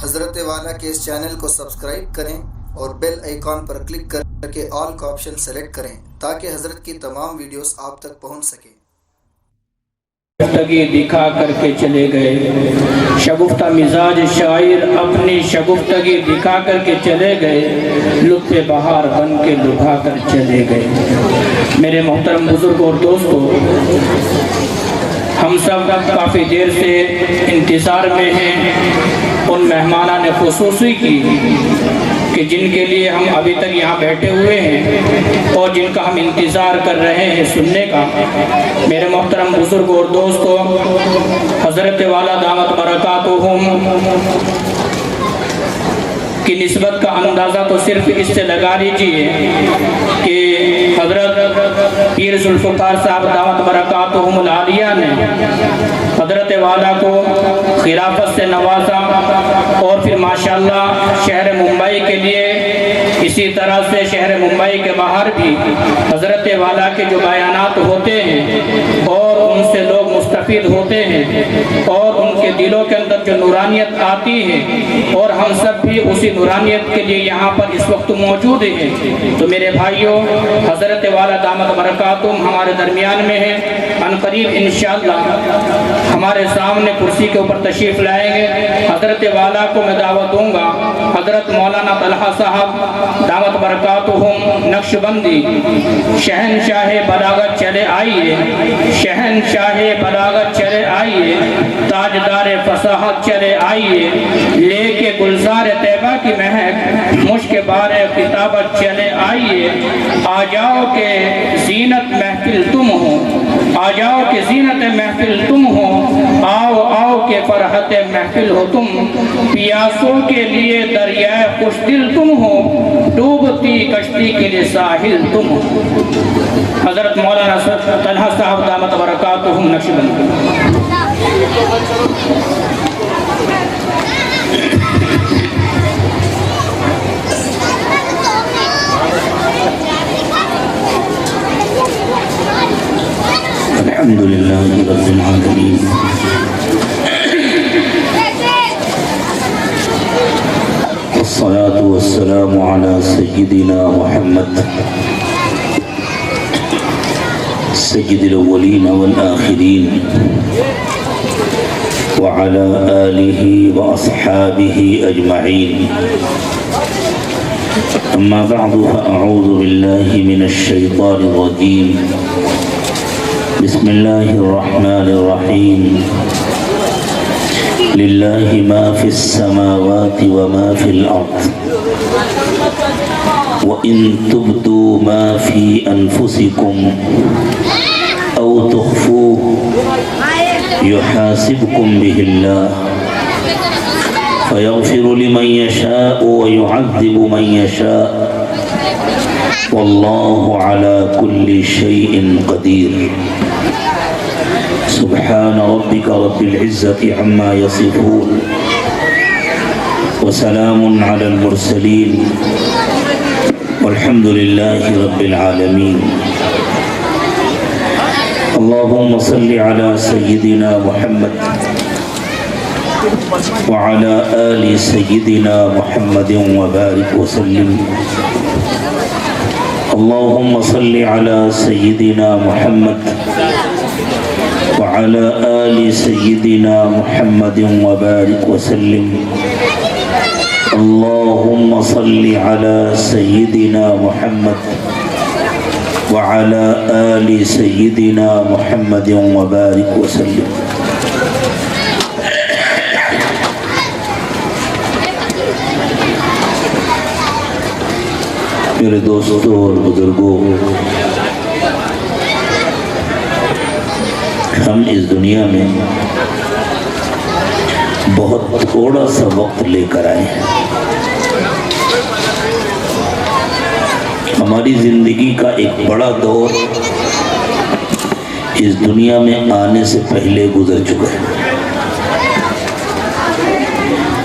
حضرت والا کے اس چینل کو سبسکرائب کریں اور بیل آئیکن پر کلک کر کے آل کا آپشن سلیکٹ کریں تاکہ حضرت کی تمام ویڈیوز آپ تک پہنچ سکیں۔ شگفتگی دکھا کر کے چلے گئے، شگفتہ مزاج شاعر اپنی شگفتگی دکھا کر کے چلے گئے، لطف بہار بن کے لبھا کر چلے گئے۔ میرے محترم بزرگ اور دوستو، ہم سب کافی دیر سے انتظار میں ہیں ان مہمانان خصوصی کی کہ جن کے لیے ہم ابھی تک یہاں بیٹھے ہوئے ہیں اور جن کا ہم انتظار کر رہے ہیں سننے کا۔ میرے محترم بزرگ اور دوستو، حضرت والا دامت برکاتہم کی نسبت کا اندازہ تو صرف اس سے لگا لیجئے کہ حضرت پیر ذوالفقار صاحب دامت برکاتہم العالیہ نے حضرت والا کو خلافت سے نوازا اور پھر ماشاءاللہ شہر ممبئی کے لیے، اسی طرح سے شہر ممبئی کے باہر بھی حضرت والا کے جو بیانات ہوتے ہیں اور ان سے لوگ مستفید ہوتے ہیں اور ان کے دلوں کے اندر جو نورانیت آتی ہے اور ہم سب بھی اسی نورانیت کے لیے یہاں پر اس وقت موجود ہیں۔ تو میرے بھائیوں، حضرت والا دامت برکاتہم ہمارے درمیان میں ہیں، ان قریب انشاءاللہ ہمارے سامنے کرسی کے اوپر تشریف لائیں گے۔ حضرت والا کو میں دعوت دوں گا، حضرت مولانا طلحہ صاحب دامت برکاتہم نقشبندی، شہنشاہ بلاغت چلے آئیے، شہنشاہ بلاغت چلے آئیے، تاجدار فصاحت چلے آئیے، لے کے گلزار طیبہ کی مہک مشک بار کتابت چلے آئیے۔ آ جاؤ کہ زینت محفل تم ہو، آ جاؤ کہ زینت محفل تم ہو، آؤ آؤ کہ فرحت محفل ہو تم، پیاسوں کے لیے دریائے خوش دل تم ہو، ڈوبتی کشتی کے لیے ساحل تم ہو۔ حضرت مولانا طلحہ صاحب دامت برکاتہم نقشبند۔ الحمدللہ رب العالمین، والصلاة والسلام على سيدنا محمد سيد الأولين والآخرين وعلى آله وأصحابه أجمعين، أما بعد فأعوذ بالله من الشيطان الرجيم، بسم الله الرحمن الرحيم، لله ما في السماوات وما في الأرض، وإن تبدوا ما في أنفسكم أو تخفوه يحاسبكم به الله، فيغفر لمن يشاء ويعذب من يشاء، والله على كل شيء قدير۔ سبحان ربك رب العزة عما يصفون، وسلام على المرسلين، والحمد لله رب العالمين۔ اللهم صل على سيدنا محمد وعلى آل سيدنا محمد وبارك وسلم۔ اللهم صل على سيدنا محمد وعلى آل سيدنا محمد وبارك وسلم۔ اللهم صل على سيدنا محمد وعلى آل سيدنا محمد وبارك وسلم۔ میرے دوستوں اور بزرگوں، ہم اس دنیا میں بہت تھوڑا سا وقت لے کر آئے ہیں۔ ہماری زندگی کا ایک بڑا دور اس دنیا میں آنے سے پہلے گزر چکا ہے،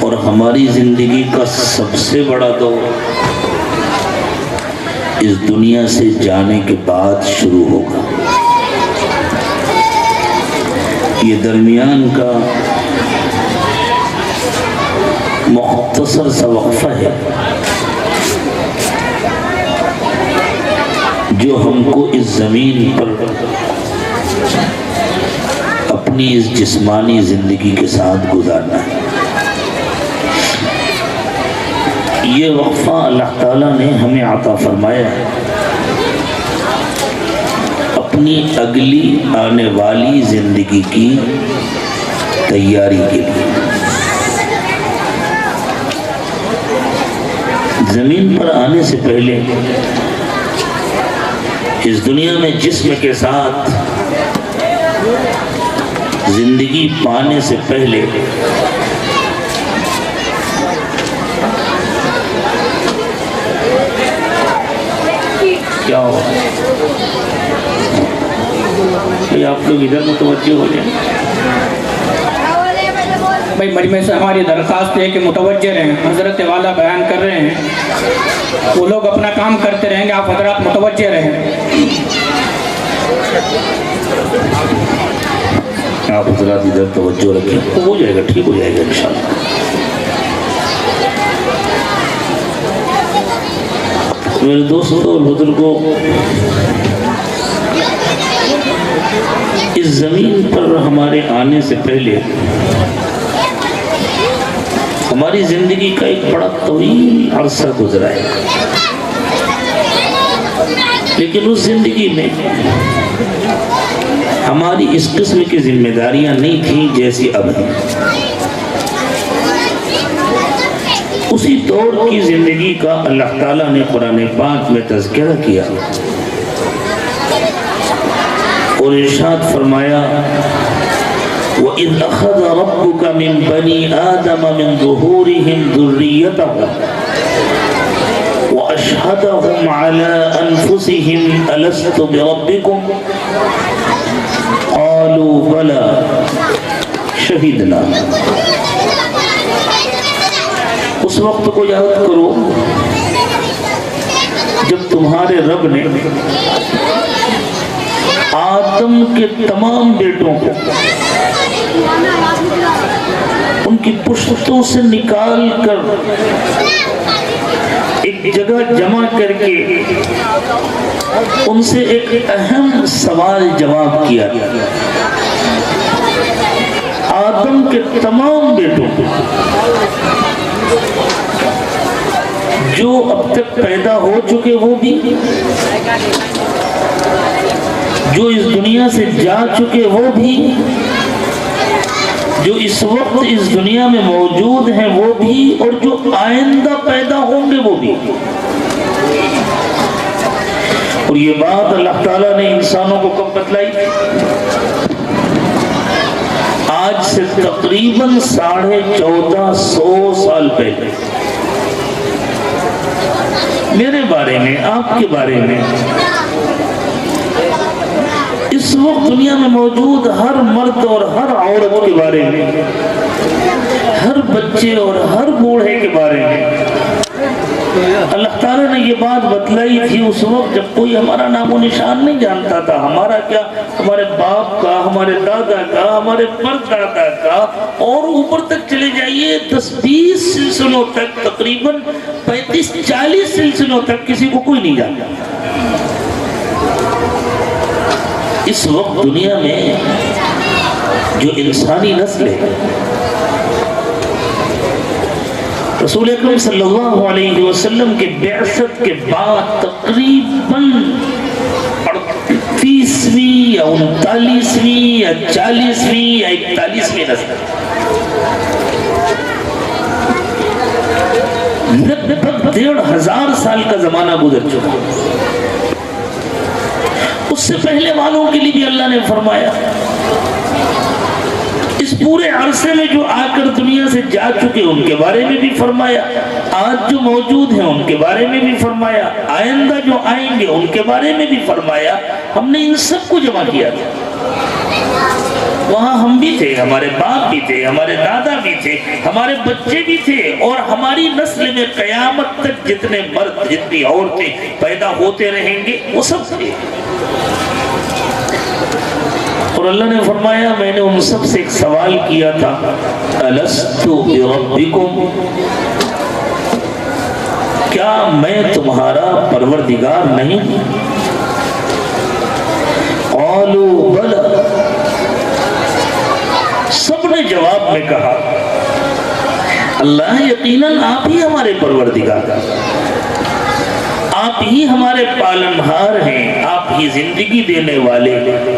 اور ہماری زندگی کا سب سے بڑا دور اس دنیا سے جانے کے بعد شروع ہوگا۔ یہ درمیان کا مختصر سا وقفہ ہے جو ہم کو اس زمین پر اپنی اس جسمانی زندگی کے ساتھ گزارنا ہے۔ یہ وقفہ اللہ تعالیٰ نے ہمیں عطا فرمایا ہے اپنی اگلی آنے والی زندگی کی تیاری کے لیے۔ زمین پر آنے سے پہلے اس دنیا میں جسم کے ساتھ زندگی پانے سے پہلے کیا ہو آپ لوگ ادھر متوجہ ہو جائیں۔ بھائی مجمع سے ہماری درخواست ہے کہ متوجہ رہیں، حضرت والا بیان کر رہے ہیں، وہ لوگ اپنا کام کرتے رہیں گے، آپ حضرات متوجہ رہیں۔ آپ حضرات ادھر توجہ رکھیں، تو ہو جائے گا، ٹھیک ہو جائے گا انشاءاللہ۔ میرے دوستوں اور بزرگوں، اس زمین پر ہمارے آنے سے پہلے ہماری زندگی کا ایک بڑا طویل عرصہ گزرا ہے، لیکن اس زندگی میں ہماری اس قسم کی ذمہ داریاں نہیں تھیں جیسی اب ہیں۔ اسی دور کی زندگی کا اللہ تعالیٰ نے قرآن پاک میں تذکرہ کیا اور ارشاد فرمایا وَإِذْ أَخَذَ رَبُّكَ مِنْ بَنِي آدَمَ مِنْ ظُهُورِهِمْ ذُرِّيَّتَهُمْ وَأَشْهَدَهُمْ عَلَىٰ أَنفُسِهِمْ أَلَسْتُ بِرَبِّكُمْ قَالُوا بَلَىٰ شَهِدْنَا۔ اس وقت کو یاد کرو جب تمہارے رب نے آدم کے تمام بیٹوں کو ان کی پشتوں سے نکال کر ایک جگہ جمع کر کے ان سے ایک اہم سوال جواب کیا۔ آدم کے تمام بیٹوں کو جو اب تک پیدا ہو چکے وہ بھی، جو اس دنیا سے جا چکے وہ بھی، جو اس وقت اس دنیا میں موجود ہیں وہ بھی، اور جو آئندہ پیدا ہوں گے وہ بھی۔ اور یہ بات اللہ تعالیٰ نے انسانوں کو کب بتلائی؟ آج سے تقریباً 1450 سال پہلے۔ میرے بارے میں، آپ کے بارے میں، اس وقت دنیا میں موجود ہر مرد اور ہر عورت کے بارے میں، ہر بچے اور ہر بوڑھے کے بارے میں اللہ تعالیٰ نے یہ بات بتلائی تھی اس وقت جب کوئی ہمارا نام و نشان نہیں جانتا تھا۔ ہمارا کیا، ہمارے باپ کا، ہمارے دادا کا، ہمارے پردادا کا، اور اوپر تک چلے جائیے 10-20 سلسلوں تک، تقریباً 35-40 سلسلوں تک کسی کو کوئی نہیں جانتا۔ اس وقت دنیا میں جو انسانی نسل ہے، رسول اکرم صلی اللہ علیہ وسلم کے بعثت کے بعد تقریباً 38ویں یا 39ویں یا 40ویں یا 41ویں نسل، لگ بھگ 1500 سال کا زمانہ گزر چکا۔ اس سے پہلے والوں کے لیے بھی اللہ نے فرمایا، اس پورے عرصے میں جو آ کر دنیا سے جا چکے ان کے بارے میں بھی فرمایا، آج جو موجود ہیں ان کے بارے میں بھی فرمایا، آئندہ جو آئیں گے ان کے بارے میں بھی فرمایا۔ ہم نے ان سب کو جمع کیا تھا۔ وہاں ہم بھی تھے، ہمارے باپ بھی تھے، ہمارے دادا بھی تھے، ہمارے بچے بھی تھے، اور ہماری نسل میں قیامت تک جتنے مرد جتنی عورتیں پیدا ہوتے رہیں گے وہ سب تھے۔ اور اور اللہ نے فرمایا میں نے ان سب سے ایک سوال کیا تھا الست بربکم، کیا میں تمہارا پروردگار نہیں؟ قالوا بلی، سب نے جواب میں کہا اللہ یقیناً آپ ہی ہمارے پروردگار، آپ ہی ہمارے پالنہار ہیں، آپ ہی زندگی دینے والے،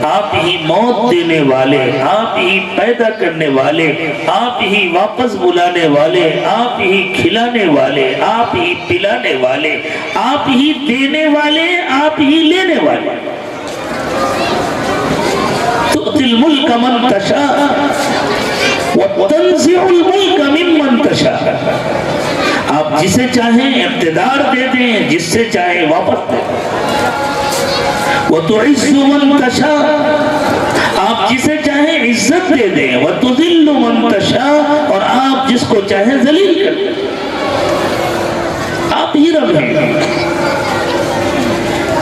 آپ ہی موت دینے والے، آپ ہی پیدا کرنے والے، آپ ہی واپس بلانے والے، آپ ہی کھلانے والے، آپ ہی پلانے والے، آپ ہی دینے والے، آپ ہی لینے والے۔ تؤتی الملک من تشاء وتنزع الملک ممن تشاء، آپ جسے چاہیں اقتدار دے دیں، جس سے چاہیں واپس دیں۔ وتعز من تشاء، آپ جسے چاہیں عزت دے دیں۔ وتذل من تشاء، اور آپ جس کو چاہیں ذلیل کر دیں۔ آپ ہی رب ہیں۔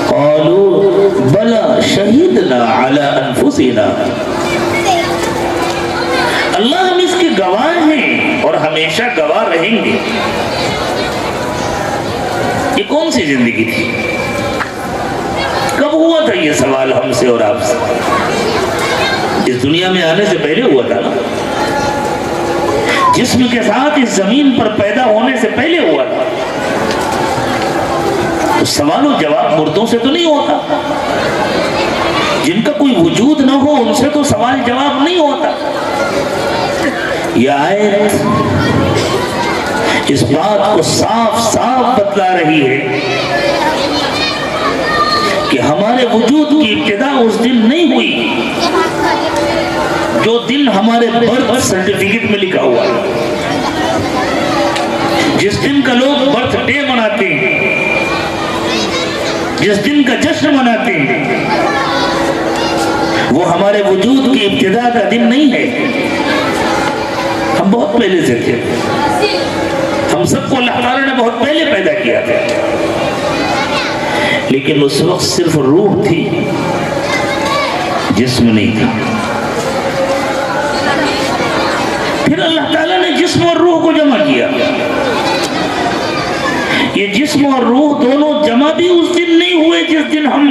قالوا بلی شہدنا علی انفسنا، اللہ ہم اس کے گواہ ہیں اور ہمیشہ گواہ رہیں گے۔ یہ کون سی زندگی تھی؟ کب ہوا تھا یہ سوال ہم سے اور آپ سے؟ اس دنیا میں آنے سے پہلے ہوا تھا نا، جسم کے ساتھ اس زمین پر پیدا ہونے سے پہلے ہوا تھا۔ تو سوال و جواب مردوں سے تو نہیں ہوتا، جن کا کوئی وجود نہ ہو ان سے تو سوال جواب نہیں ہوتا۔ یہ آیت اس بات کو صاف صاف بتلا رہی ہے کہ ہمارے وجود کی ابتدا اس دن نہیں ہوئی جو دن ہمارے برتھ سرٹیفکیٹ میں لکھا ہوا ہے، جس دن کا لوگ برتھ ڈے مناتے ہیں، جس دن کا جشن مناتے ہیں، وہ ہمارے وجود کی ابتدا کا دن نہیں ہے۔ ہم بہت پہلے سے تھے، ہم سب کو اللہ تعالیٰ نے بہت پہلے پیدا کیا تھا، لیکن اس وقت صرف روح تھی، جسم نہیں تھا۔ پھر اللہ تعالیٰ نے جسم اور روح کو جمع کیا۔ یہ جسم اور روح دونوں جمع بھی اس دن نہیں ہوئے جس دن ہم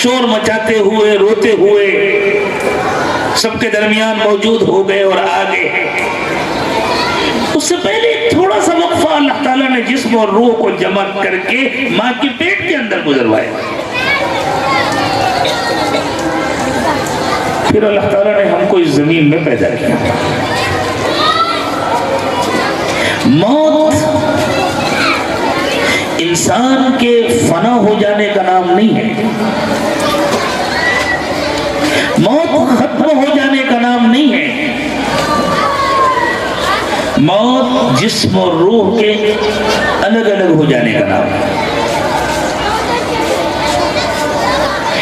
شور مچاتے ہوئے روتے ہوئے سب کے درمیان موجود ہو گئے اور آ گئے۔ اس سے پہلے تھوڑا سا وقفہ اللہ تعالیٰ نے جسم اور روح کو جمع کر کے ماں کی پیٹ کے اندر گزروایا۔ پھر اللہ تعالیٰ نے ہم کو اس زمین میں پیدا کیا۔ موت انسان کے فنا ہو جانے کا نام نہیں ہے، موت ختم ہو جانے کا نام نہیں ہے۔ موت جسم اور روح کے الگ الگ ہو جانے کا نام ہے۔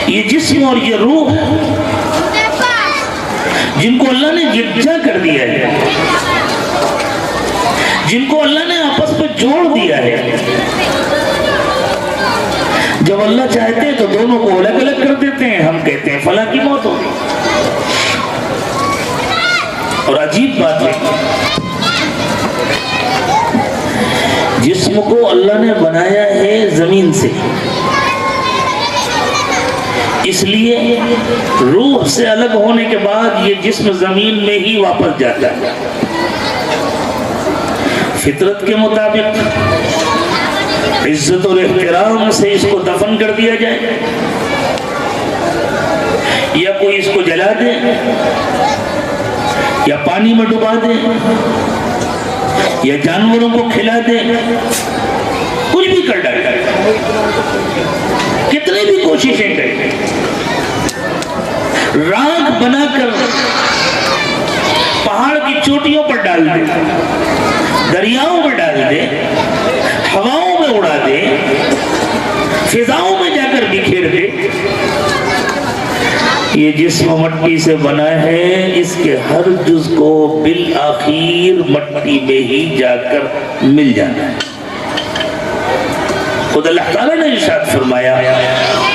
یہ جسم اور یہ روح جن کو اللہ نے یکجا کر دیا ہے، جن کو اللہ نے آپس میں جوڑ دیا ہے، جب اللہ چاہتے ہیں تو دونوں کو الگ الگ کر دیتے ہیں۔ ہم کہتے ہیں فلاں کی موت ہوگی، اور عجیب بات ہے جسم کو اللہ نے بنایا ہے زمین سے، اس لیے روح سے الگ ہونے کے بعد یہ جسم زمین میں ہی واپس جاتا ہے۔ فطرت کے مطابق عزت اور احترام سے اس کو دفن کر دیا جائے، یا کوئی اس کو جلا دے، یا پانی میں ڈبا دے، یا جانوروں کو کھلا دے، کچھ بھی کر ڈالے، کتنی بھی کوششیں کریں، راکھ بنا کر پہاڑ کی چوٹیوں پر ڈال دے، دریاؤں میں ڈال دے، ہواؤں میں اڑا دے، فضاؤں میں جا کر بکھیر دے، یہ جسم مٹی سے بنا ہے، اس کے ہر جز کو بالآخر مٹی میں ہی جا کر مل جانا ہے۔ خود اللہ تعالیٰ نے ارشاد فرمایا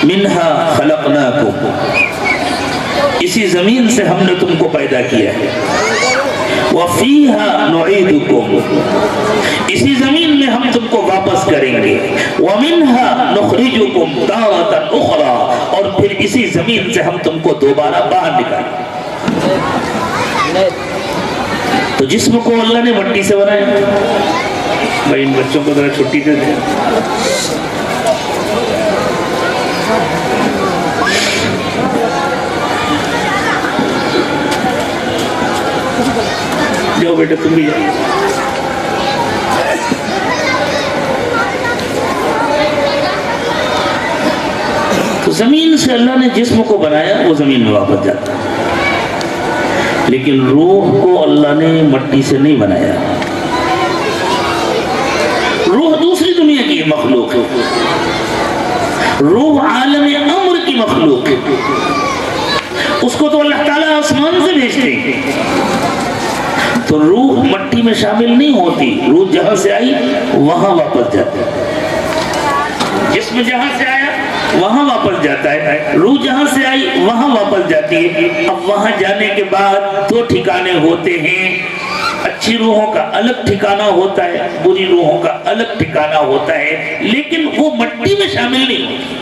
منہا خلقناکم، اسی زمین سے ہم نے تم کو پیدا کیا ہے، وفیہا نعیدکم، اسی زمین میں ہم تم کو واپس کریں گے، ومنہا نخرجکم تارۃ اخری، اور پھر اسی زمین سے ہم تم کو دوبارہ باہر نکالیں گے۔ تو جسم کو اللہ نے مٹی سے بنایا۔ بھائی ان بچوں کو ذرا چھٹی دے دیں۔ جاؤ بیٹا تم بھی جاؤ۔ تو زمین سے اللہ نے جسم کو بنایا، وہ زمین میں واپس جاتا ہے، لیکن روح کو اللہ نے مٹی سے نہیں بنایا۔ روح دوسری دنیا کی مخلوق ہے، روح عالم امر کی مخلوق ہے، اس کو تو اللہ تعالیٰ آسمان سے بھیجتے ہیں، تو روح مٹی میں شامل نہیں ہوتی، روح جہاں سے آئی وہاں واپس جاتی ہے، جسم جہاں سے آیا وہاں واپس جاتا ہے، روح جہاں سے آئی وہاں واپس جاتی ہے۔ اب وہاں جانے کے بعد دو ٹھکانے ہوتے ہیں، اچھی روحوں کا الگ ٹھکانہ ہوتا ہے، بری روحوں کا الگ ٹھکانہ ہوتا ہے، لیکن وہ مٹی میں شامل نہیں ہوتی۔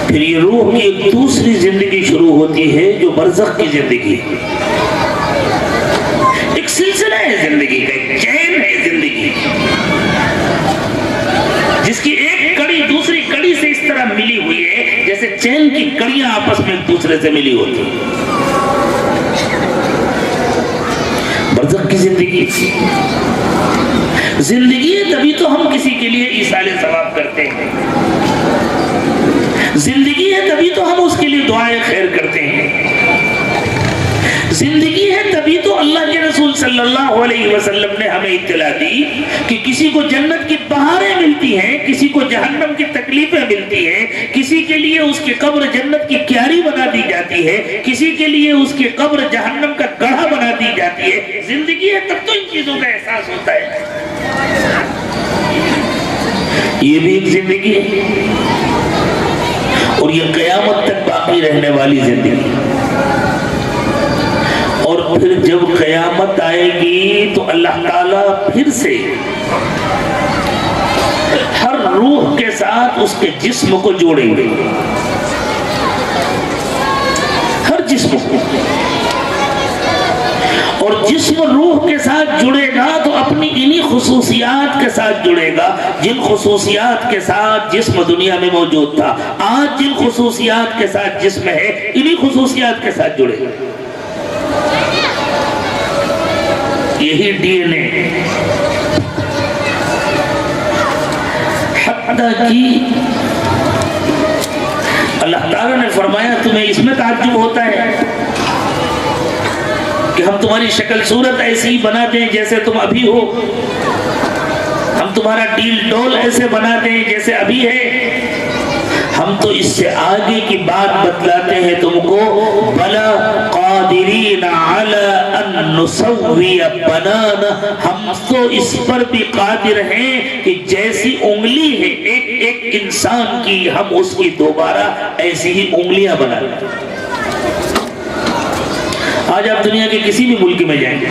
پھر یہ روح کی ایک دوسری زندگی شروع ہوتی ہے جو برزخ کی زندگی ہے، ایک سلسلہ ہے زندگی کا، ایک چین ہے زندگی، جس کی ایک کڑی دوسری کڑی سے اس طرح ملی ہوئی ہے جیسے چین کی کڑیاں آپس میں ایک دوسرے سے ملی ہوتی ہیں۔ برزخ کی زندگی ہے، تبھی تو ہم کسی کے لیے ایصال ثواب کرتے ہیں، زندگی ہے تبھی تو ہم اس کے لیے دعائیں خیر کرتے ہیں، زندگی ہے تبھی تو اللہ کے رسول صلی اللہ علیہ وسلم نے ہمیں اطلاع دی کہ کسی کو جنت کی بہاریں ملتی ہیں، کسی کو جہنم کی تکلیفیں ملتی ہیں، کسی کے لیے اس کی قبر جنت کی کیاری بنا دی جاتی ہے، کسی کے لیے اس کی قبر جہنم کا گڑھا بنا دی جاتی ہے۔ زندگی ہے تب تو ان چیزوں کا احساس ہوتا ہے۔ یہ بھی ایک زندگی ہے، اور یہ قیامت تک باقی رہنے والی زندگی، اور پھر جب قیامت آئے گی تو اللہ تعالیٰ پھر سے ہر روح کے ساتھ اس کے جسم کو جوڑیں گے، ہر جسم کو، اور جسم روح کے ساتھ جڑے گا تو اپنی انہی خصوصیات کے ساتھ جڑے گا جن خصوصیات کے ساتھ جسم دنیا میں موجود تھا۔ آج جن خصوصیات کے ساتھ جسم ہے انہی خصوصیات کے ساتھ جڑے گا، یہی ڈی این اے، حتیٰ کہ اللہ تعالیٰ نے فرمایا تمہیں اس میں تعجب ہوتا ہے کہ ہم تمہاری شکل صورت ایسی ہی بنا دیں جیسے تم ابھی ہو، ہم تمہارا ڈیل ڈول ایسے بنا دیں جیسے ابھی ہے؟ ہم تو اس سے آگے کی بات بتلاتے ہیں تم کو، بلا قادرین علی ان نسوی بنانا، ہم تو اس پر بھی قادر ہیں کہ جیسی انگلی ہے ایک ایک انسان کی، ہم اس کی دوبارہ ایسی ہی انگلیاں بنا لیں۔ آج آپ دنیا کے کسی بھی ملک میں جائیں گے،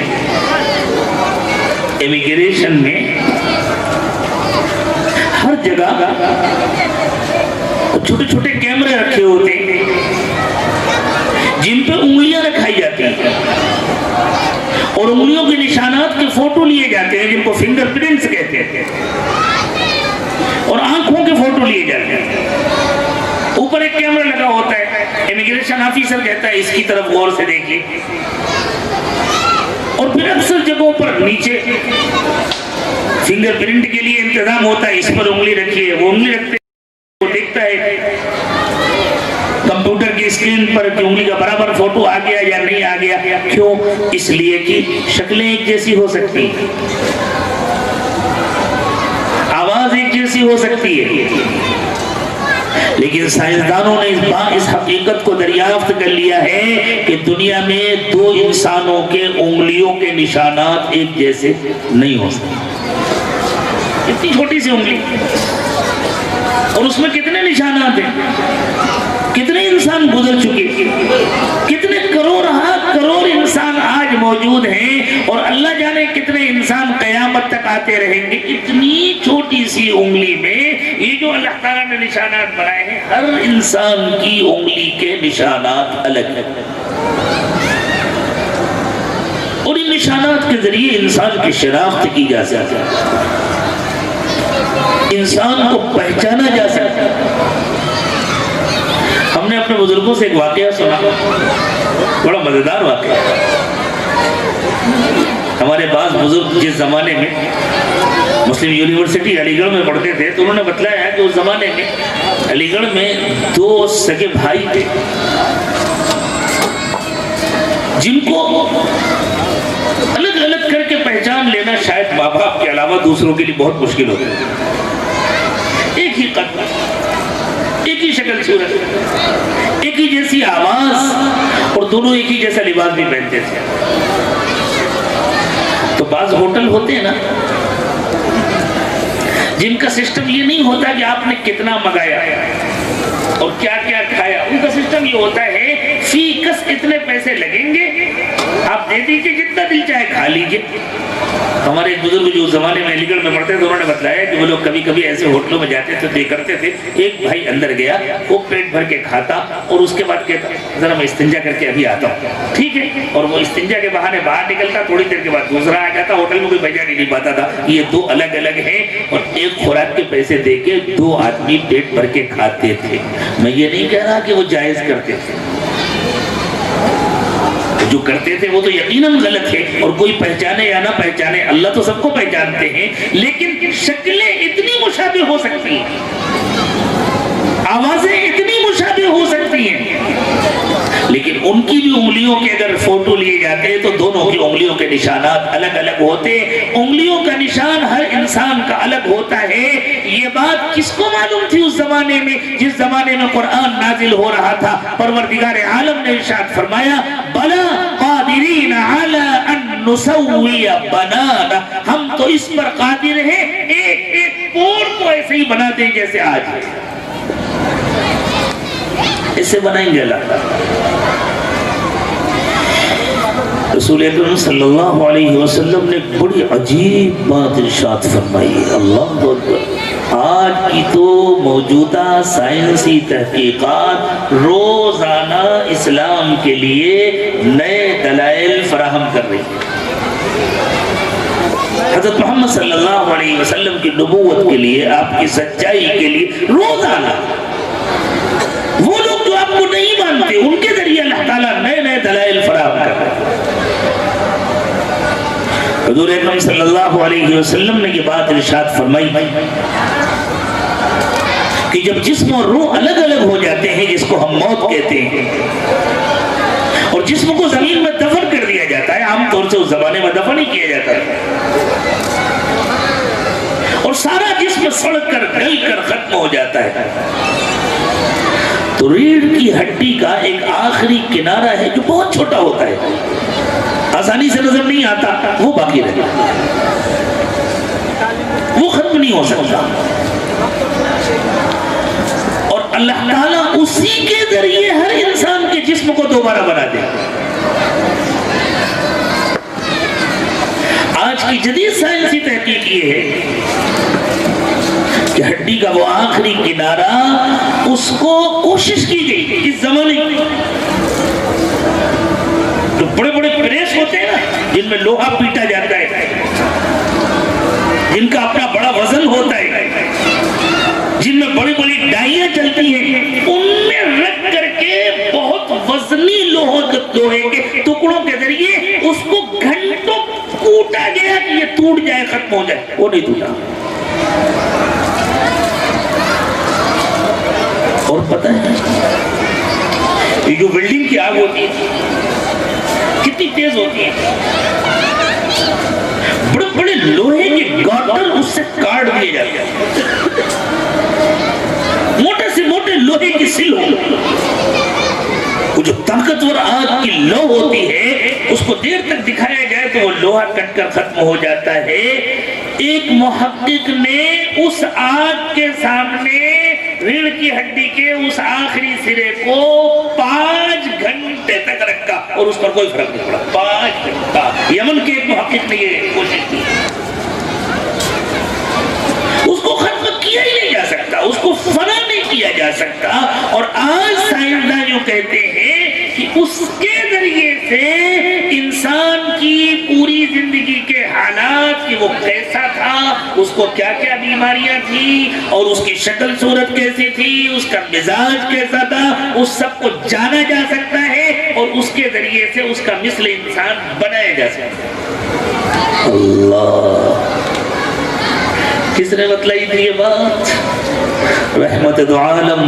امیگریشن میں ہر جگہ چھوٹے چھوٹے کیمرے رکھے ہوتے ہیں جن پہ انگلیاں رکھائی جاتی ہیں، اور انگلیوں کے نشانات کے فوٹو لیے جاتے ہیں جن کو فنگر پرنٹس کہتے ہیں، اور آنکھوں کے فوٹو لیے جاتے ہیں۔ اوپر ایک کیمرہ لگا ہوتا ہے، امیگریشن آفیسر کہتا ہے اس کی طرف غور سے دیکھیے، اور پھر اکثر جگہوں پر نیچے فنگر پرنٹ کے لیے انتظام ہوتا ہے، اس پر انگلی رکھیے، وہ انگلی رکھتے وہ دیکھتا ہے کمپیوٹر کی اسکرین پر کہ انگلی کا برابر فوٹو آ گیا یا نہیں آ گیا۔ کیوں؟ اس لیے کہ شکلیں ایک جیسی ہو سکتی ہیں، آواز ایک جیسی ہو سکتی ہے، لیکن سائنسدانوں نے اس حقیقت کو دریافت کر لیا ہے کہ دنیا میں دو انسانوں کے انگلیوں کے نشانات ایک جیسے نہیں ہو سکتے۔ اتنی چھوٹی سی انگلی، اور اس میں کتنے نشانات ہیں، کتنے انسان گزر چکے، کتنے کروڑ انسان آج موجود ہیں، اور اللہ جانے کتنے انسان قیامت تک آتے رہیں گے۔ اتنی چھوٹی سی انگلی میں یہ جو اللہ تعالیٰ نے نشانات بنائے ہیں، ہر انسان کی انگلی کے نشانات الگ ہیں، اور ان نشانات کے ذریعے انسان کی شناخت کی جا سکتی ہے، انسان کو پہچانا جا سکتا ہے۔ ہم نے اپنے بزرگوں سے ایک واقعہ سنا، بڑا مزیدار واقعہ۔ ہمارے بعض بزرگ جس زمانے میں مسلم یونیورسٹی علی گڑھ میں پڑھتے تھے تو انہوں نے بتلایا کہ اس زمانے میں علی گڑھ میں 2 سگے بھائی تھے جن کو الگ الگ کر کے پہچان لینا شاید ماں باپ کے علاوہ دوسروں کے لیے بہت مشکل ہوتا ہے۔ ایک ہی قد، ایک ہی شکل صورت، ایک ہی جیسی آواز، اور دونوں ایک ہی جیسا لباس بھی پہنتے تھے۔ تو بعض ہوٹل ہوتے ہیں نا جن کا سسٹم یہ نہیں ہوتا کہ آپ نے کتنا منگایا اور کیا کیا کھایا، ان کا سسٹم یہ ہوتا ہے فی کس اتنے پیسے لگیں گے، آپ دے دیجئے، جتنا دل چاہے کھا لیجئے۔ ہمارے ایک بزرگ جو زمانے میں علی گڑھ میں پڑھتے تھے انہوں نے بتلایا کہ وہ لوگ کبھی کبھی ایسے ہوٹلوں میں جاتے تھے، دے کرتے تھے، ایک بھائی اندر گیا، وہ پیٹ بھر کے کھاتا اور اس کے بعد کہتا ذرا میں استنجا کر کے ابھی آتا ہوں، ٹھیک ہے، اور وہ استنجا کے بہانے باہر نکلتا، تھوڑی دیر کے بعد دوسرا آ جاتا، ہوٹل میں کوئی بھیجا نہیں پاتا تھا۔ یہ 2 الگ الگ ہیں، اور ایک خوراک کے پیسے دے کے 2 آدمی پیٹ بھر کے کھاتے تھے۔ میں یہ نہیں کہہ رہا کہ وہ جائز کرتے تھے، جو کرتے تھے وہ تو یقیناً غلط ہے، اور کوئی پہچانے یا نہ پہچانے، اللہ تو سب کو پہچانتے ہیں، لیکن شکلیں اتنی مشابہ ہو سکتی ہیں، آوازیں اتنی مشابہ ہو سکتی ہیں، لیکن ان کی بھی انگلیوں کے اگر فوٹو لیے جاتے ہیں تو دونوں کی انگلیوں کے نشانات الگ الگ ہوتے ہیں۔ انگلیوں کا نشان ہر انسان کا الگ ہوتا ہے۔ یہ بات کس کو معلوم تھی اس زمانے میں جس زمانے میں قرآن نازل ہو رہا تھا؟ پروردگار عالم نے ارشاد فرمایا بلا قادرین علی ان نسوی بنانا، ہم تو اس پر قادر ہیں ایک ایک پور کو ایسے ہی بنا دیں جیسے آج ہے، اسے بنائیں گے اللہ۔ رسول اکرم صلی اللہ علیہ وسلم نے بڑی عجیب بات ارشاد فرمائی، اللہ اکبر۔ آج کی تو موجودہ سائنسی تحقیقات روزانہ اسلام کے لیے نئے دلائل فراہم کر رہی ہیں۔ حضرت محمد صلی اللہ علیہ وسلم کی نبوت کے لیے، آپ کی سچائی کے لیے روزانہ وہ لوگ جو آپ کو نہیں مانتے ان کے ذریعے اللہ تعالیٰ نئے نئے دلائل فراہم کر رہے ہیں۔ حضور اکرم صلی اللہ علیہ وسلم نے یہ بات ارشاد فرمائی کہ جب جسم اور روح الگ الگ ہو جاتے ہیں، جس کو ہم موت کہتے ہیں، اور جسم کو زمین میں دفن کر دیا جاتا ہے، عام طور سے اس زمانے میں دفن ہی کیا جاتا ہے، اور سارا جسم سڑ کر گل کر ختم ہو جاتا ہے، تو ریڑھ کی ہڈی کا ایک آخری کنارہ ہے جو بہت چھوٹا ہوتا ہے، آسانی سے نظر نہیں آتا، وہ باقی رہتا ہے، وہ ختم نہیں ہو سکتا، اور اللہ تعالیٰ اسی کے ذریعے ہر انسان کے جسم کو دوبارہ بنا دے۔ آج کی جدید سائنسی تحقیق یہ ہے کہ ہڈی کا وہ آخری کنارہ، اس کو کوشش کی گئی اس زمانے جو بڑے بڑے پریس ہوتے ہیں نا جن میں لوہا پیٹا جاتا ہے، جن کا اپنا بڑا وزن ہوتا ہے، جن میں بڑی بڑی ڈائیاں چلتی ہیں، ان میں رکھ کر کے بہت وزنی لوہے کے ٹکڑوں کے ذریعے اس کو گھنٹوں کوٹا گیا کہ یہ ٹوٹ جائے، ختم ہو جائے، وہ نہیں ٹوٹا۔ اور پتہ ہے یہ جو ویلڈنگ کی آگ ہوتی ہے کتنی تیز ہوتی ہے، بڑے بڑے لوہے کے گاٹر اس سے کاٹ دیے جاتے ہیں، موٹے سے موٹے لوہے کی سل ہو، وہ جو طاقتور آگ کی لو ہوتی ہے اس کو دیر تک دکھایا جائے تو وہ لوہا کٹ کر ختم ہو جاتا ہے. ایک محقق نے اس آگ کے سامنے ریڑھ کی ہڈی کے اس آخری سرے کو 5 گھنٹے تک رکھا اور اس پر کوئی فرق نہیں پڑا. 5 گھنٹہ یمن کے ایک محقق نے یہ کوشش کی. اس کو ختم کیا ہی نہیں جا سکتا, اس کو فنا نہیں کیا جا سکتا. اور آج سائنسداں جو کہتے ہیں کہ اس کے ذریعے سے انسان کی پوری زندگی کے حالات کہ وہ کیسا تھا, اس کو کیا کیا بیماریاں تھیں اور اس کی شکل صورت کیسی تھی, اس کا مزاج کیسا تھا, اس سب کو جانا جا سکتا ہے اور اس کے ذریعے سے اس کا مثل انسان بنایا جا سکتا ہے. اللہ, کس نے بتلائی تھی یہ بات؟ رحمت دو عالم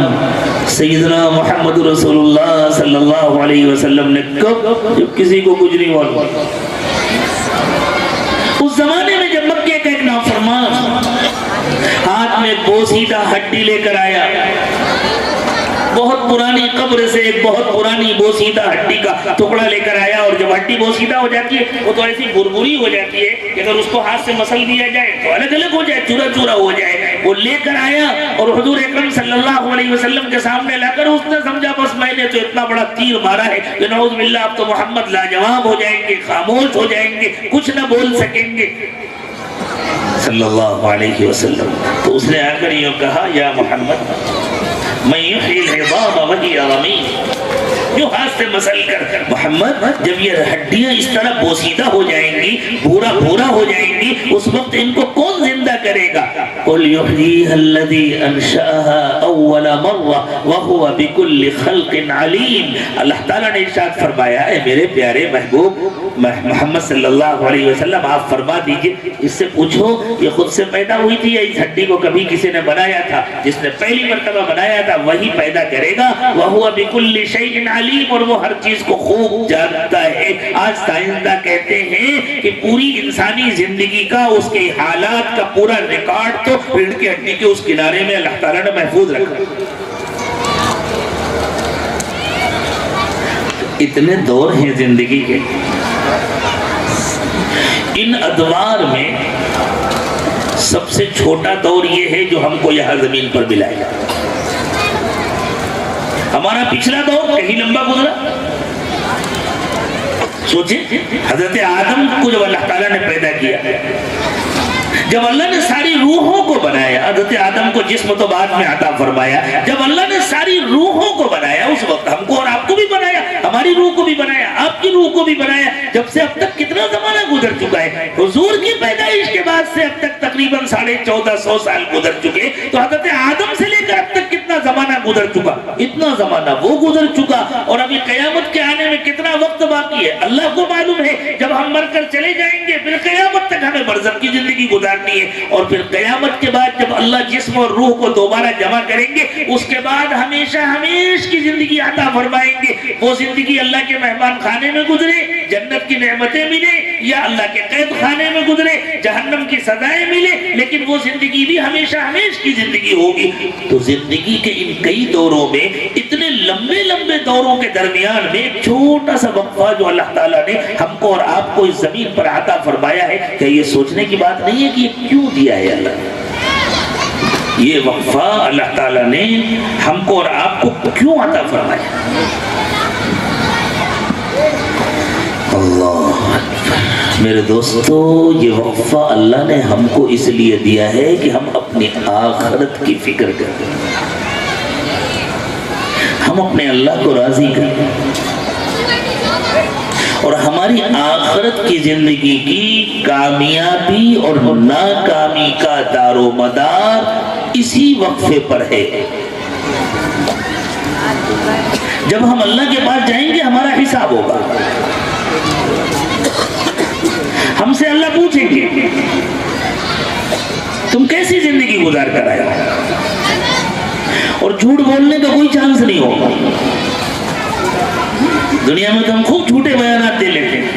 سیدنا محمد رسول اللہ صلی اللہ علیہ وسلم نے کب, جب کسی کو کچھ نہیں معلوم. اس زمانے میں جب مکے کا ایک نافرمان ہاتھ میں بوسیدہ ہڈی لے کر آیا, بہت پرانی قبر سے ایک بہت پرانی بوسیدہ ہڈی کا ٹکڑا لے کر آیا, اور جب ہڈی بوسیدہ ہو جاتی ہے وہ تو ایسی بربری ہو جاتی ہے کہ اگر اس کو ہاتھ سے مسل دیا جائے تو الگ الگ ہو جائے, چورا چورا ہو جائے. وہ لے کر آیا اور حضور اکرم صلی اللہ علیہ وسلم کے سامنے لا کر اس نے سمجھا بس میں نے تو اتنا بڑا تیر مارا ہے کہ نعوذ باللہ اب تو محمد لاجواب ہو جائیں گے, خاموش ہو جائیں گے, کچھ نہ بول سکیں گے صلی اللہ علیہ وسلم. تو اس نے آ کر یہ کہا, یا محمد من یحیی العظام وہی رمیم, جو ہاتھ سے مسل کر, محمد جب یہ ہڈیاں اس طرح بوسیدہ ہو جائیں گی, بھورا بھورا ہو جائیں گی, اس وقت ان کو کون زندہ کرے گا؟ قل یحییھا الذی انشأھا اول مرہ وہو بکل خلق علیم. اللہ تعالیٰ نے ارشاد فرمایا, اے میرے پیارے محبوب محمد صلی اللہ علیہ وسلم, آپ فرما دیجئے, اس سے پوچھو یہ خود سے پیدا ہوئی تھی یا اس ہڈی کو کبھی کسی نے بنایا تھا؟ جس نے پہلی مرتبہ بنایا تھا وہی پیدا کرے گا. وہو بکل شیء علیم, اور وہ ہر چیز کو خوب جانتا ہے. آج سائنسداں کہتے ہیں کہ پوری انسانی زندگی کا, اس کے حالات کا پورا ریکارڈ تو ریڑھ کی ہڈی کے اس کنارے میں اللہ تعالیٰ نے محفوظ رکھا. اتنے دور ہیں زندگی کے, ان ادوار میں سب سے چھوٹا دور یہ ہے جو ہم کو یہاں زمین پر ملا ہے. ہمارا پچھلا دور کہیں لمبا گزرا. سوچیں, حضرت آدم کو جب اللہ تعالیٰ نے پیدا کیا, جب اللہ نے ساری روحوں کو بنایا, حضرت آدم کو جسم تو بعد میں عطا فرمایا, جب اللہ نے ساری روحوں کو بنایا اس وقت ہم کو اور آپ کو بھی بنایا, ہماری روح کو بھی بنایا, آپ کی روح کو بھی بنایا. جب سے اب تک کتنا زمانہ گزر چکا ہے, حضور کی پیدائش کے بعد سے اب تک تقریباً 1450 سال گزر چکے. تو حضرت آدم سے لے کر اب تک کتنا زمانہ گزر چکا, اتنا زمانہ وہ گزر چکا, اور ابھی قیامت کے آنے میں کتنا وقت باقی ہے اللہ کو معلوم ہے. جب ہم مر کر چلے جائیں گے پھر قیامت تک ہمیں برزخ کی زندگی گزارنی ہے, اور پھر قیامت کے بعد جب اللہ جسم اور روح کو دوبارہ جمع کریں گے اس کے بعد ہمیشہ ہمیش کی زندگی عطا فرمائیں گے. وہ زندگی اللہ کے مہمان خانے میں گزرے, جنت کی نعمتیں ملے, یا اللہ کے قید خانے میں گزرے, جہنم کی سزائیں ملے, لیکن وہ زندگی بھی ہمیشہ ہمیش کی زندگی ہوگی. تو زندگی کے ان کئی دوروں میں, اتنے لمبے لمبے دوروں کے درمیان میں ایک چھوٹا سا وقفہ جو اللہ تعالیٰ نے ہم کو اور آپ کو اس زمین پر عطا فرمایا ہے, کہ یہ سوچنے کی بات نہیں ہے کہ یہ کیوں دیا ہے اللہ نے. یہ وقفہ اللہ تعالیٰ نے ہم کو اور آپ کو کیوں عطا فرمایا؟ اللہ میرے دوستو, یہ وقفہ اللہ نے ہم کو اس لیے دیا ہے کہ ہم اپنی آخرت کی فکر کریں, ہم اپنے اللہ کو راضی کریں, اور ہماری آخرت کی زندگی کی کامیابی اور ناکامی کا دار و مدار اسی وقفے پر ہے. جب ہم اللہ کے پاس جائیں گے ہمارا حساب ہوگا, ہم سے اللہ پوچھیں گے تم کیسی زندگی گزار کر آئے ہو, اور جھوٹ بولنے کا کوئی چانس نہیں ہوگا. دنیا میں تو ہم خوب جھوٹے بیانات دے لیتے ہیں,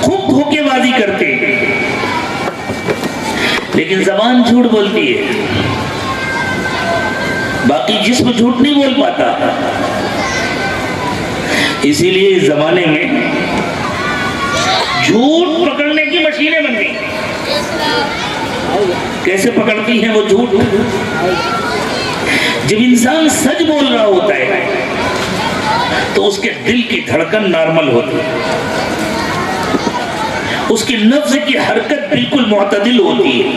خوب دھوکے بازی کرتے ہیں, لیکن زبان جھوٹ بولتی ہے. باقی جسم جھوٹ نہیں بول پاتا. اسی لیے اس زمانے میں جھوٹ پکڑنے کی مشینیں بن گئی. کیسے پکڑتی ہیں وہ جھوٹ؟ جب انسان سچ بول رہا ہوتا ہے تو اس کے دل کی دھڑکن نارمل ہوتی ہے، اس کی نفس کی حرکت بالکل معتدل ہوتی ہے.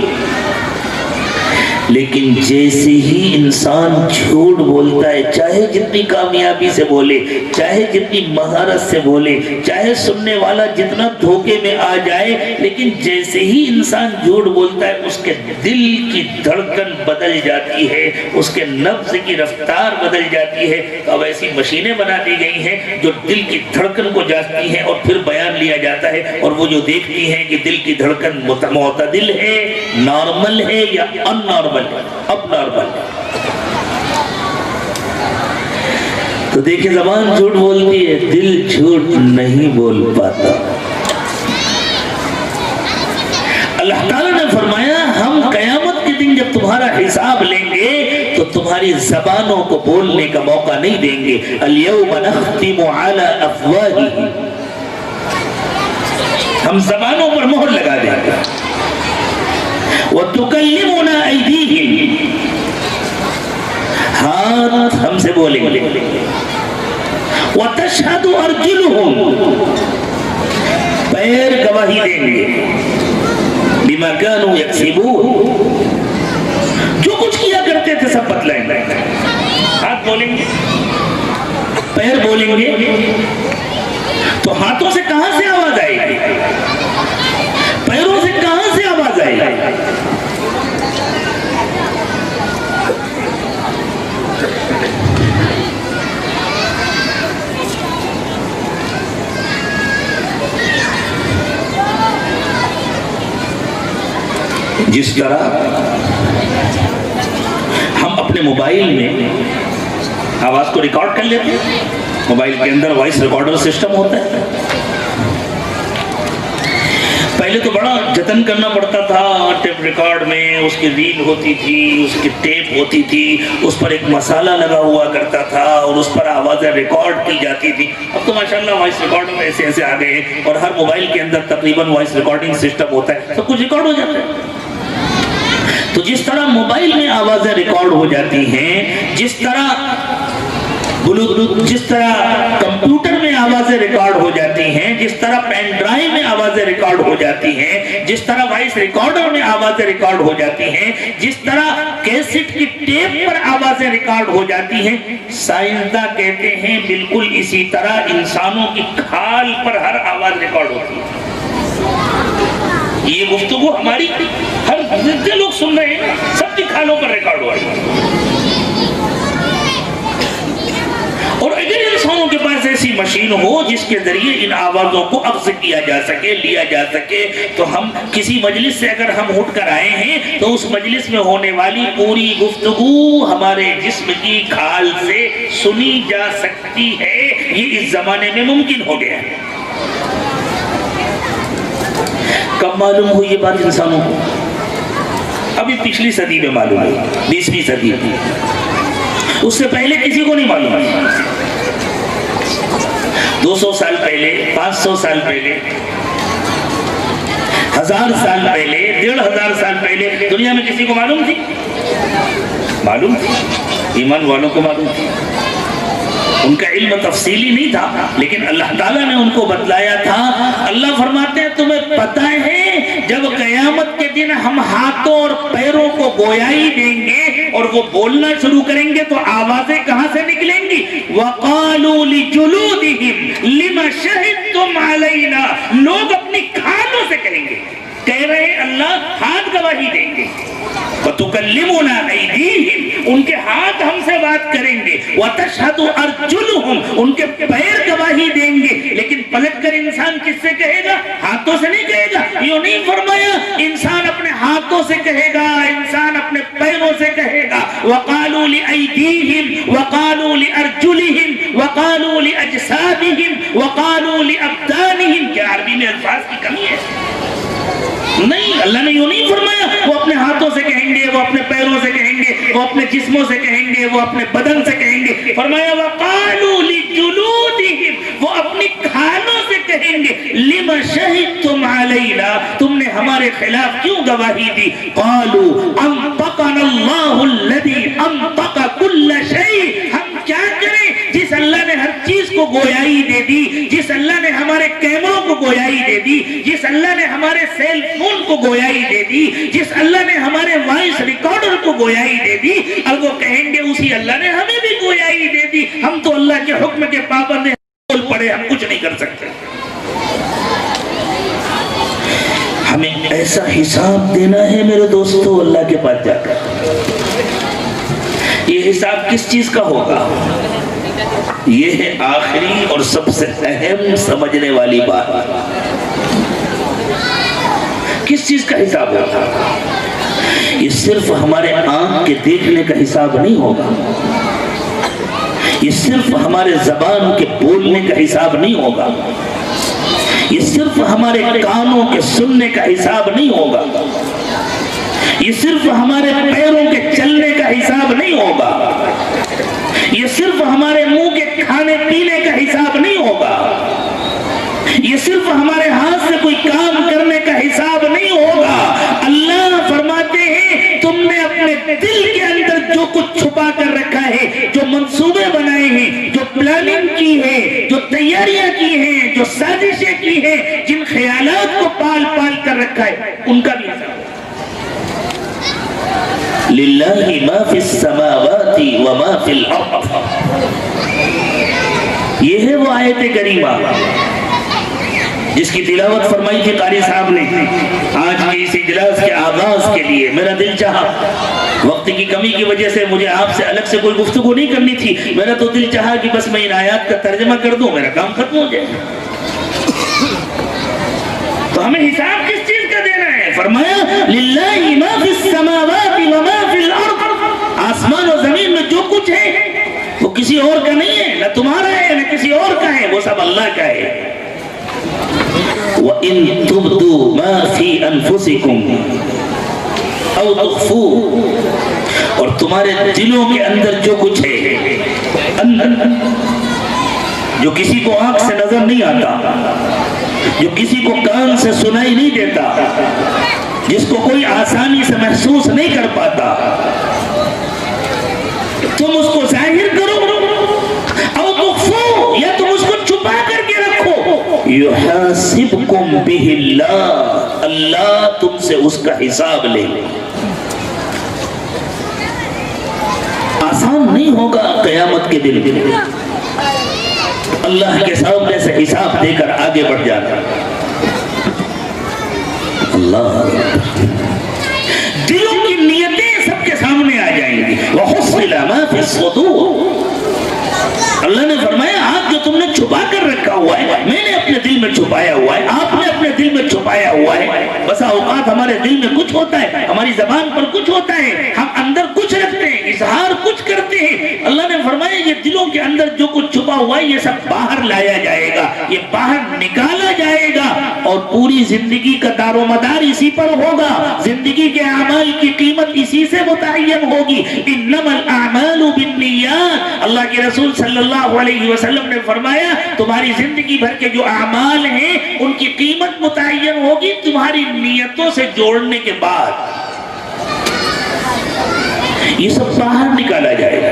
لیکن جیسے ہی انسان جھوٹ بولتا ہے، چاہے جتنی کامیابی سے بولے، چاہے جتنی مہارت سے بولے، چاہے سننے والا جتنا دھوکے میں آ جائے، لیکن جیسے ہی انسان جھوٹ بولتا ہے اس کے دل کی دھڑکن بدل جاتی ہے، اس کے نبض کی رفتار بدل جاتی ہے. تو اب ایسی مشینیں بنا دی گئی ہیں جو دل کی دھڑکن کو جانتی ہیں اور پھر بیان لیا جاتا ہے، اور وہ جو دیکھتی ہیں کہ دل کی دھڑکن معتدل ہے، نارمل ہے یا ان نارمل، اب نارمل. تو دیکھیں زبان جھوٹ بولتی ہے، دل جھوٹ نہیں بول پاتا. اللہ تعالیٰ نے فرمایا ہم قیامت کے دن جب تمہارا حساب لیں گے تو تمہاری زبانوں کو بولنے کا موقع نہیں دیں گے. اليوم نختم على افواہہم، ہم زبانوں پر مہر لگا دیں گے. وَتُكَلِّمُنَا أَيْدِيهِمْ، ہاتھ ہم سے بولیں گے. وَتَشْهَدُ أَرْجُلُهُمْ، پیر گواہی دیں گے. بِمَا كَانُوا يَكْسِبُونَ، جو کچھ کیا کرتے تھے سب بتلائیں گے. ہاتھ بولیں گے، پیر بولیں گے. تو ہاتھوں سے کہاں سے آواز آئے گی؟ پیروں سے کہاں سے آواز آئے گی؟ جس طرح ہم اپنے موبائل میں آواز کو ریکارڈ کر لیتے ہیں، موبائل کے اندر وائس ریکارڈر سسٹم ہوتا ہے. پہلے تو بڑا جتن کرنا پڑتا تھا، ٹیپ ریکارڈ میں اس کی ریل ہوتی تھی، اس کی ٹیپ ہوتی تھی، اس پر ایک مسالہ لگا ہوا کرتا تھا اور اس پر آوازیں ریکارڈ کی جاتی تھی. اب تو ماشاءاللہ وائس ریکارڈ میں ایسے آ گئے اور ہر موبائل کے اندر تقریباً وائس ریکارڈنگ سسٹم ہوتا ہے، سب کچھ ریکارڈ ہو جاتا ہے. تو جس طرح موبائل میں آوازیں ریکارڈ ہو جاتی ہیں، جس طرح کمپیوٹر میں آوازیں ریکارڈ ہو جاتی ہیں، جس طرح پین ڈرائیو میں آوازیں ریکارڈ ہو جاتی ہیں، جس طرح وائس ریکارڈر میں آوازیں ریکارڈ ہو جاتی ہیں، جس طرح کیسٹ کی ٹیپ پر آوازیں ریکارڈ ہو جاتی ہیں، سائنسداں کہتے ہیں بالکل اسی طرح انسانوں کی کھال پر ہر آواز ریکارڈ ہوتی ہے. یہ گفتگو ہماری ہر جتنے لوگ سن رہے ہیں سب کی کھالوں پر ریکارڈ ہو رہی ہے. اور اگر انسانوں کے پاس ایسی مشین ہو جس کے ذریعے ان آوازوں کو اخذ کیا جا سکے، لیا جا سکے، تو ہم کسی مجلس سے اگر ہم اٹھ کر آئے ہیں تو اس مجلس میں ہونے والی پوری گفتگو ہمارے جسم کی کھال سے سنی جا سکتی ہے. یہ اس زمانے میں ممکن ہو گیا ہے. کب معلوم ہوئی یہ بات انسانوں کو؟ ابھی پچھلی صدی میں معلوم ہوئی، 20ویں صدی میں. اس سے پہلے کسی کو نہیں معلوم. 200 سال پہلے، 500 سال پہلے، 1000 سال پہلے، 1500 سال پہلے دنیا میں کسی کو معلوم تھی؟ معلوم تھی، ایمان والوں کو معلوم تھی. ان کا علم تفصیلی نہیں تھا لیکن اللہ تعالیٰ نے ان کو بتلایا تھا. اللہ فرماتے ہیں تمہیں پتہ ہے جب قیامت کے دن ہم ہاتھوں اور پیروں کو گویائی دیں گے اور وہ بولنا شروع کریں گے تو آوازیں کہاں سے نکلیں گی؟ وَقَالُوا لِجُلُودِهِمْ لِمَ شَهِدْتُمْ عَلَيْنَا، لوگ اپنی کھالوں سے کہیں گے، کہہ رہے اللہ ہاتھ گواہی دیں گے. وَتُكَلِّمُنَا أَيْدِيهِمْ، ان کے ہاتھ ہم سے بات کریں گے. وَتَشْهَدُ أَرْجُلُهُمْ، ان کے پیر گواہی دیں گے. لیکن پلٹ کر انسان کس سے کہے گا؟ ہاتھوں سے نہیں کہے گا. یوں نہیں فرمایا انسان اپنے ہاتھوں سے کہے گا، انسان اپنے پیروں سے کہے گا. وَقَالُوا لِأَيْدِيهِمْ وَقَالُوا لِأَرْجُلِهِمْ وَقَالُوا لِأَجْسَادِهِمْ وَقَالُوا لِأَبْدَانِهِمْ. کیا عربی میں الفاظ کی کمی ہے؟ نہیں، اللہ نے یوں نہیں فرمایا وہ اپنے ہاتھوں سے کہیں گے، وہ اپنے پیروں سے کہیں گے. وہ اپنے جسموں سے کہیں گے، وہ اپنے بدن سے کہیں گے. فرمایا وَقَالُوا لِجُلُودِهِمْ، وہ اپنی کھالوں سے کہیں گے لِمَ شَهِدْتُمْ عَلَيْنَا، تم نے ہمارے خلاف کیوں گواہی دی؟ قَالُوا أَنطَقَنَا اللَّهُ الَّذِي أَنطَقَ كُلَّ شَيْءٍ، ہم کیا کریں جس اللہ نے ہر چیز کو گویائی دے دی، جس اللہ نے ہمارے کیمروں کو گویائی دے دی، جس اللہ نے ہمارے سیل فون کو گویائی دے دی، جس اللہ نے ہمارے وائس ریکارڈر کو گویائی دے دی، اب وہ کہیں گے اسی اللہ نے ہمیں بھی گویائی دے دی، ہم تو اللہ کے حکم کے پابند ہیں، بول پڑے ہم کچھ نہیں کر سکتے. ہمیں ایسا حساب دینا ہے میرے دوستو اللہ کے پاس جا کر. یہ حساب کس چیز کا ہوگا؟ یہ ہے آخری اور سب سے اہم سمجھنے والی بات. کس چیز کا حساب ہوگا؟ یہ صرف ہمارے آنکھ کے دیکھنے کا حساب نہیں ہوگا، یہ صرف ہمارے زبان کے بولنے کا حساب نہیں ہوگا، یہ صرف ہمارے کانوں کے سننے کا حساب نہیں ہوگا، یہ صرف ہمارے پیروں کے چلنے کا حساب نہیں ہوگا، یہ صرف ہمارے منہ کے کھانے پینے کا حساب نہیں ہوگا، یہ صرف ہمارے ہاتھ سے کوئی کام کرنے کا حساب نہیں ہوگا. اللہ فرماتے ہیں تم نے اپنے دل کے اندر جو کچھ چھپا کر رکھا ہے، جو منصوبے بنائے ہیں، جو پلاننگ کی ہے، جو تیاریاں کی ہیں، جو سازشیں کی ہیں، جن خیالات کو پال پال کر رکھا ہے، ان کا بھی حساب. للہ ما فی السماوات وما فی الارض، یہ ہے وہ آیت کریمہ جس کی تلاوت فرمائی تھی قاری صاحب نے آج کے اس اجلاس کے آغاز کے لیے. میرا دل چاہا، وقت کی کمی کی وجہ سے مجھے آپ سے الگ سے کوئی گفتگو نہیں کرنی تھی، میرا تو دل چاہا کہ بس میں ان آیات کا ترجمہ کر دوں، میرا کام ختم ہو جائے. تو ہمیں حساب کس چیز کا دینا ہے؟ فرمایا للہ ما فی السماوات وما فی الارض، آسمان و زمین میں جو کچھ ہے وہ کسی اور کا نہیں ہے، نہ تمہارا ہے نہ کسی اور کا ہے، وہ سب اللہ کا ہے. وَإِن تُبْدُوا مَا فِي أَنفُسِكُمْ أَوْ تُخْفُوهُ، اور تمہارے دلوں کے اندر جو کچھ ہے، جو کسی کو آنکھ سے نظر نہیں آتا، جو کسی کو کان سے سنائی نہیں دیتا، جس کو کوئی آسانی سے محسوس نہیں کر پاتا، تم اس کو ظاہر کرو او تخفو، یا تم اس کو چھپا کر کے رکھو. یحاسبکم بہ اللہ، اللہ تم سے اس کا حساب لے. آسان نہیں ہوگا قیامت کے دن اللہ کے سامنے سے حساب دے کر آگے بڑھ جانا. اللہ دلوں کی نیتیں سب کے سامنے آ جائیں گی. وَحُصِّلَ مَا فِي الصُّدُورِ، اللہ نے فرمایا آج جو تم نے چھپا کر رکھا ہوا ہے میں نے اپنے دل میں چھپایا ہوا ہے، آپ نے اپنے دل میں چھپایا ہوا ہے. بسا اوقات ہمارے دل میں کچھ ہوتا ہے، ہماری زبان پر کچھ ہوتا ہے، ہم اندر کچھ رکھتے ہیں، اظہار کچھ کرتے ہیں. اللہ نے فرمایا یہ دلوں کے اندر جو کچھ چھپا ہوا ہے یہ سب باہر لایا جائے گا، یہ باہر نکالا جائے گا، اور پوری زندگی کا دار و مدار اسی پر ہوگا. زندگی کے اعمال کی قیمت اسی سے متعین ہوگی. انما الاعمال بالنیات، اللہ کے رسول صلی اللہ علیہ وسلم نے فرمایا تمہاری زندگی بھر کے جو اعمال ہیں ان کی قیمت متعین ہوگی تمہاری نیتوں سے جوڑنے کے بعد. یہ سب باہر نکالا جائے گا،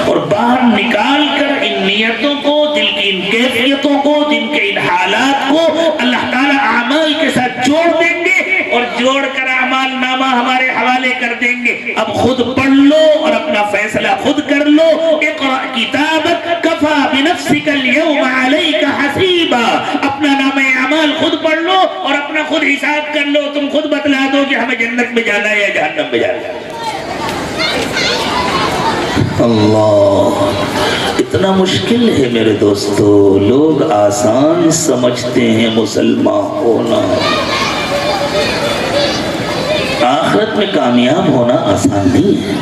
اور باہر نکال کر ان نیتوں کو، دل کی ان کیفیتوں کو، دل کے ان حالات کو اللہ تعالیٰ اعمال کے ساتھ جوڑ دیں گے، اور جوڑ کر اعمال نامہ ہمارے حوالے کر دیں گے. اب خود پڑھ لو اور اپنا فیصلہ خود کر لو. اقرأ کتابک کفا بنفسک اليوم علیک حسیبا، اپنا نامہ اعمال خود پڑھ لو اور اپنا خود حساب کر لو. تم خود بتلا دو کہ ہمیں جنت میں جانا ہے یا جہنم میں جانا ہے. اللہ اتنا مشکل ہے میرے دوستو. لوگ آسان سمجھتے ہیں مسلمان ہونا، آخرت میں کامیاب ہونا آسان نہیں ہے.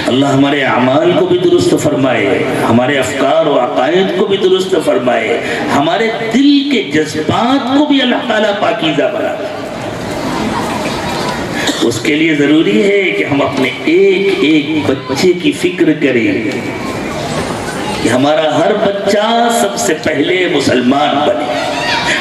اللہ ہمارے اعمال کو بھی درست فرمائے، ہمارے افکار و عقائد کو بھی درست فرمائے، ہمارے دل کے جذبات کو بھی اللہ تعالیٰ پاکیزہ بنا. اس کے لیے ضروری ہے کہ ہم اپنے ایک ایک بچے کی فکر کریں کہ ہمارا ہر بچہ سب سے پہلے مسلمان بنے،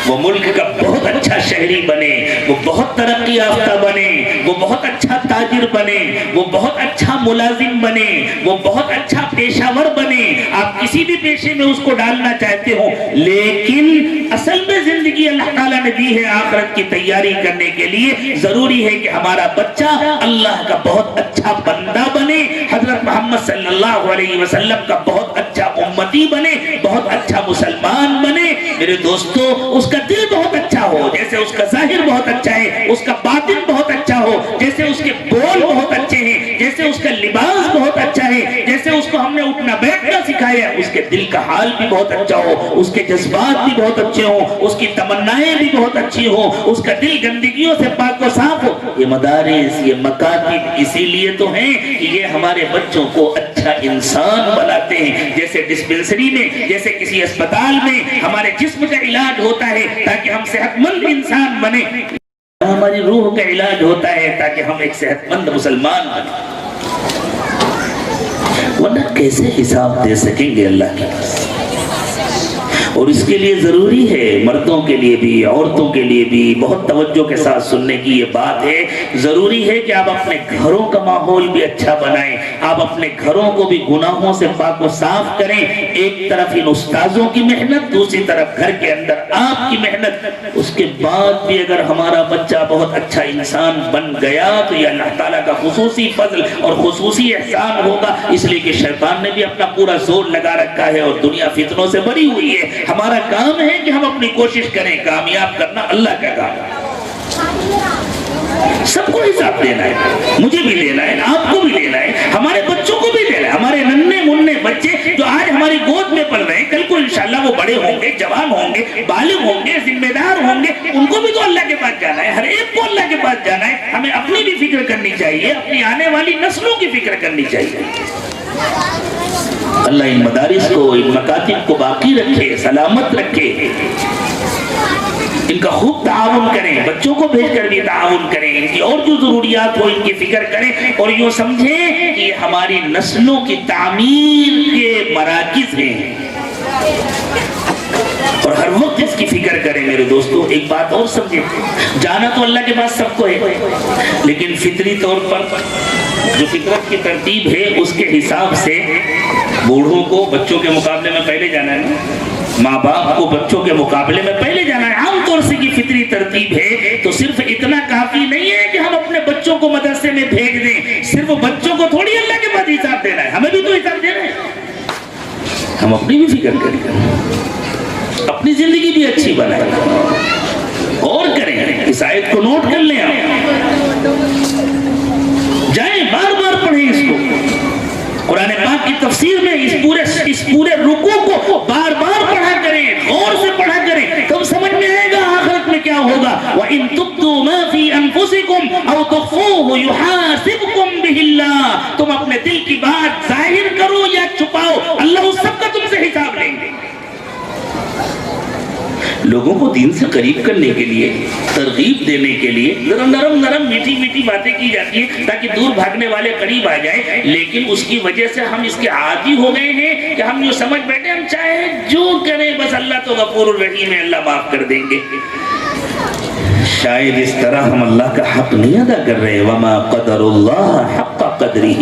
وہ ملک کا بہت اچھا شہری بنے، وہ بہت ترقی یافتہ بنے، وہ بہت اچھا تاجر بنے، وہ بہت اچھا ملازم بنے، وہ بہت اچھا پیشہ ور بنے۔ آپ کسی بھی پیشے میں اس کو ڈالنا چاہتے ہو، لیکن اصل میں زندگی اللہ تعالیٰ نے دی ہے آخرت کی تیاری کرنے کے لیے۔ ضروری ہے کہ ہمارا بچہ اللہ کا بہت اچھا بندہ بنے، حضرت محمد صلی اللہ علیہ وسلم کا بہت اچھا امتی بنے، بہت اچھا مسلمان بنے۔ میرے دوستو، اس کا دل بہت اچھا ہو، جیسے اس کا ظاہر بہت اچھا ہے، اس کا باطن بہت اچھا ہو، جیسے اس کے بول بہت اچھے ہیں، جیسے اس کا لباس بہت اچھا ہے، جیسے اس کو ہم نے اٹھنا بیٹھنا سکھایا، اس کے دل کا حال بھی بہت اچھا ہو، اس کے جذبات بھی بہت اچھے ہوں، اس کی تمنائیں بھی بہت اچھی ہوں، اس کا دل گندگیوں سے پاک و صاف ہو۔ یہ مدارس، یہ مکاتب اسی لیے تو ہیں کہ یہ ہمارے بچوں کو اچھا انسان بناتے ہیں۔ جیسے ڈسپنسری میں، جیسے کسی اسپتال میں ہمارے جسم کا علاج ہوتا ہے تاکہ ہم صحت مند انسان بنے، ہماری روح کا علاج ہوتا ہے تاکہ ہم ایک صحت مند مسلمان بنے۔ ورنہ کیسے حساب دے سکیں گے اللہ کے پاس؟ اور اس کے لیے ضروری ہے مردوں کے لیے بھی عورتوں کے لیے بھی بہت توجہ کے ساتھ سننے کی یہ بات ہے، ضروری ہے کہ آپ اپنے گھروں کا ماحول بھی اچھا بنائیں، آپ اپنے گھروں کو بھی گناہوں سے پاک و صاف کریں۔ ایک طرف ان استاذوں کی محنت، دوسری طرف گھر کے اندر آپ کی محنت۔ اس کے بعد بھی اگر ہمارا بچہ بہت اچھا انسان بن گیا تو یہ اللہ تعالیٰ کا خصوصی فضل اور خصوصی احسان ہوگا، اس لیے کہ شیطان نے بھی اپنا پورا زور لگا رکھا ہے اور دنیا فتنوں سے بری ہوئی ہے۔ ہمارا کام ہے کہ ہم اپنی کوشش کریں، کامیاب کرنا اللہ کا کام ہے۔ سب کو حساب دینا ہے، مجھے بھی لینا ہے، آپ کو بھی لینا ہے، ہمارے بچوں کو بھی لینا ہے۔ ہمارے ننھے منھے بچے جو آج ہماری گود میں پل رہے ہیں، کل کو انشاءاللہ وہ بڑے ہوں گے، جوان ہوں گے، بالغ ہوں گے، ذمہ دار ہوں گے، ان کو بھی تو اللہ کے پاس جانا ہے، ہر ایک کو اللہ کے پاس جانا ہے۔ ہمیں اپنی بھی فکر کرنی چاہیے، اپنی آنے والی نسلوں کی فکر کرنی چاہیے۔ اللہ ان مدارس کو، ان مکاتب کو باقی رکھے، سلامت رکھے، ان کا خوب تعاون کریں، بچوں کو بھیج کر بھی تعاون کریں، ان کی اور جو ضروریات ہو ان کی فکر کریں، اور یوں سمجھیں کہ یہ ہماری نسلوں کی تعمیر کے مراکز ہیں، اور ہر وقت اس کی فکر کریں۔ میرے دوستو، ایک بات اور سمجھیں، جانا تو اللہ کے پاس سب کو ہے، لیکن فطری طور پر جو فطرت کی ترتیب ہے اس کے حساب سے بوڑھوں کو بچوں کے مقابلے میں پہلے جانا ہے، ماں باپ کو بچوں کے مقابلے میں پہلے جانا ہے، عام طور سے کی فطری ترتیب ہے۔ تو صرف اتنا کافی نہیں ہے کہ ہم اپنے بچوں کو مدرسے میں بھیج دیں، صرف بچوں کو تھوڑی اللہ کے پاس حساب دینا ہے، ہمیں بھی تو حساب دینا ہے۔ ہم اپنی بھی فکر کریں، اپنی زندگی بھی اچھی بنائیں اور کریں۔ اس آیت کو نوٹ کر لیں، آپ جائیں بار بار پڑھیں اس کو، قرآن پاک کی تفسیر میں اس پورے رکوع کو بار بار پڑھا کریں، غور سے پڑھا کریں، تب سمجھ میں آئے گا آخرت میں کیا ہوگا۔ وَإِن تُبْدُوا مَا فِي أَنفُسِكُمْ أَوْ تُخْفُوهُ يُحَاسِبْكُمْ بِهِ اللَّهُ، تم اپنے دل کی بات ظاہر کرو یا چھپاؤ، اللہ اس سب کا تم سے حساب لیں گے۔ لوگوں کو دین سے قریب کرنے کے لیے، ترغیب دینے کے لیے ذرا نرم میٹھی میٹھی باتیں کی جاتی ہیں تاکہ دور بھاگنے والے قریب آ جائیں، لیکن اس کی وجہ سے ہم اس کے عادی ہو گئے ہیں کہ ہم یوں سمجھ بیٹھے ہم چاہے جو کریں بس اللہ تو غفور الرحیم ہے، اللہ معاف کر دیں گے۔ شاید اس طرح ہم اللہ کا حق نہیں ادا کر رہے۔ وما قدر اللہ حق قدرہ،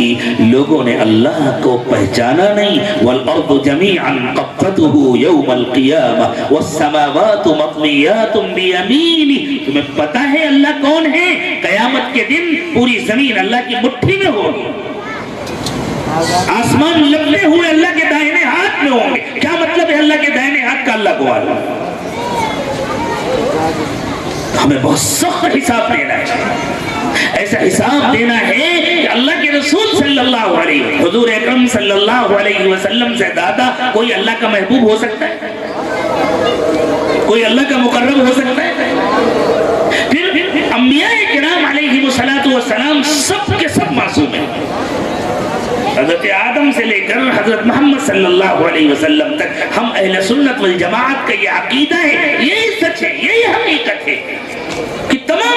لوگوں نے اللہ کو پہچانا نہیں۔ والارض جميعا قبضته يوم القيامة والسماوات مطويات بيمينه، تمہیں پتہ ہے اللہ کون ہے؟ قیامت کے دن پوری زمین اللہ کی مٹھی میں ہوگی، آسمان لپٹے ہوئے اللہ کے دائنے ہاتھ میں ہوں گے۔ کیا مطلب ہے اللہ کے دائنے ہاتھ کا؟ اللہ کو معلوم۔ ہمیں بہت سخت حساب دینا ہے، ایسا حساب دینا ہے کہ اللہ کے رسول صلی اللہ علیہ وسلم، حضور اکرم صلی اللہ علیہ وسلم سے زیادہ کوئی اللہ کا محبوب ہو سکتا ہے؟ کوئی اللہ کا مقرب ہو سکتا ہے؟ پھر انبیاء کرام علیہ السلام سب کے سب معصوم ہیں، حضرت آدم سے لے کر حضرت محمد صلی اللہ علیہ وسلم تک۔ ہم اہل سنت والجماعت کا یہ عقیدہ ہے، یہی سچ ہے، یہی حقیقت ہے کہ تمام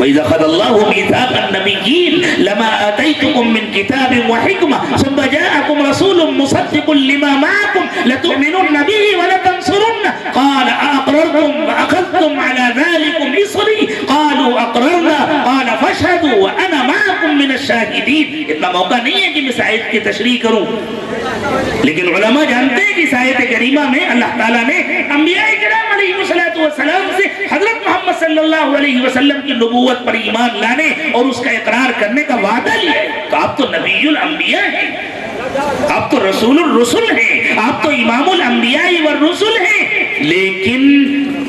وَإِذَا أَخَذَ اللَّهُ مِيثَاقَ النَّبِيِّينَ لَمَا آتَيْتُكُم مِّن كِتَابٍ وَحِكْمَةٍ ثُمَّ جَاءَكُمْ رَسُولٌ مُصَدِّقٌ لِّمَا مَعَكُمْ لَتُؤْمِنُنَّ بِهِ وَلَتَنصُرُنَّهُ قَالَ أَأَقْرَرْتُمْ وَأَخَذْتُمْ عَلَى ذَلِكُمْ إِصْرِي قَالُوا أَقْرَرْنَا قَالَ فَاشْهَدُوا وَأَنَا مَعَكُمْ مِنَ الشَّاهِدِينَ۔ اتنا موقع نہیں ہے کہ میں اس آیت کی تشریح کروں، لیکن علماء جانتے ہیں کہ اس آیت کریمہ میں اللہ تعالیٰ نے انبیاء کرام علیہ السلام سے حضرت محمد صلی اللہ علیہ وسلم کی نبوت پر ایمان لانے اور اس کا اقرار کرنے کا وعدہ لیا ہے۔ تو آپ تو نبی الانبیاء ہیں، آپ تو رسول الرسل ہیں، آپ تو امام الانبیاء والرسل ہیں، لیکن